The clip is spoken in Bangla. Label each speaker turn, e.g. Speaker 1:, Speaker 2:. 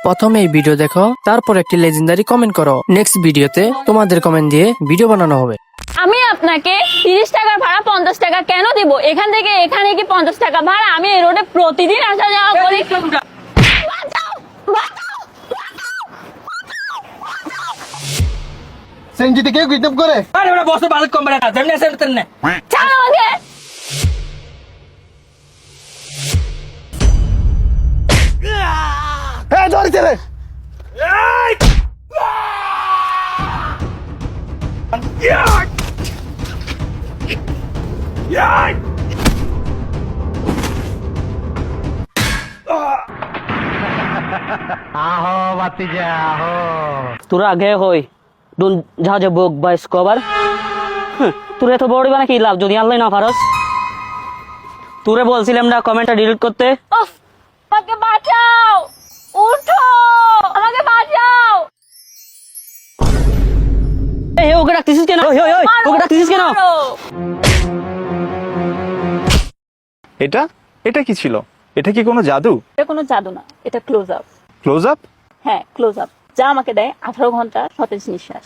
Speaker 1: প্রথমে এই ভিডিও দেখো, তারপর একটি লেজেন্ডারি কমেন্ট করো। নেক্সট ভিডিওতে তোমাদের কমেন্ট দিয়ে ভিডিও বানানো হবে।
Speaker 2: আমি আপনাকে 30 টাকার ভাড়া 50 টাকা কেন দিব? এখান থেকে এখানে কি 50 টাকা ভাড়া? আমি এই রোডে প্রতিদিন আসা যাওয়া করি। বাঁচাও, বাঁচাও।
Speaker 3: সেনজিতে কেউ কিডন্যাপ করে?
Speaker 4: আরে ওরা বসে বাজেট কম বেড়া যেমনি আছে তেমনি
Speaker 2: ছাড় আমাকে।
Speaker 3: হ্যাঁ ধরেছে রে।
Speaker 5: তোরা আগে হই ডুন জাহাজে বুক বা স্কোবার তোর এত বড় বানা কি লাভ যদি আনলাই না পারস। তোরে বলছিলাম না কমেন্টটা ডিলিট করতে।
Speaker 2: উফ, আমাকে বাঁচাও, উঠো, আমাকে বাঁচাও।
Speaker 5: এই ওকে ডাকতেছিস কেন? ওই ওই ওই ওকে ডাকতেছিস কেন?
Speaker 2: মারো।
Speaker 6: এটা এটা কি ছিল? এটা কি কোনো জাদু?
Speaker 2: এটা কোনো জাদু না, এটা ক্লোজ আপ।
Speaker 6: Close up?
Speaker 2: হ্যাঁ, ক্লোজ আপ, যা আমাকে দেয় 18 ঘন্টা সতেজ নিঃশ্বাস।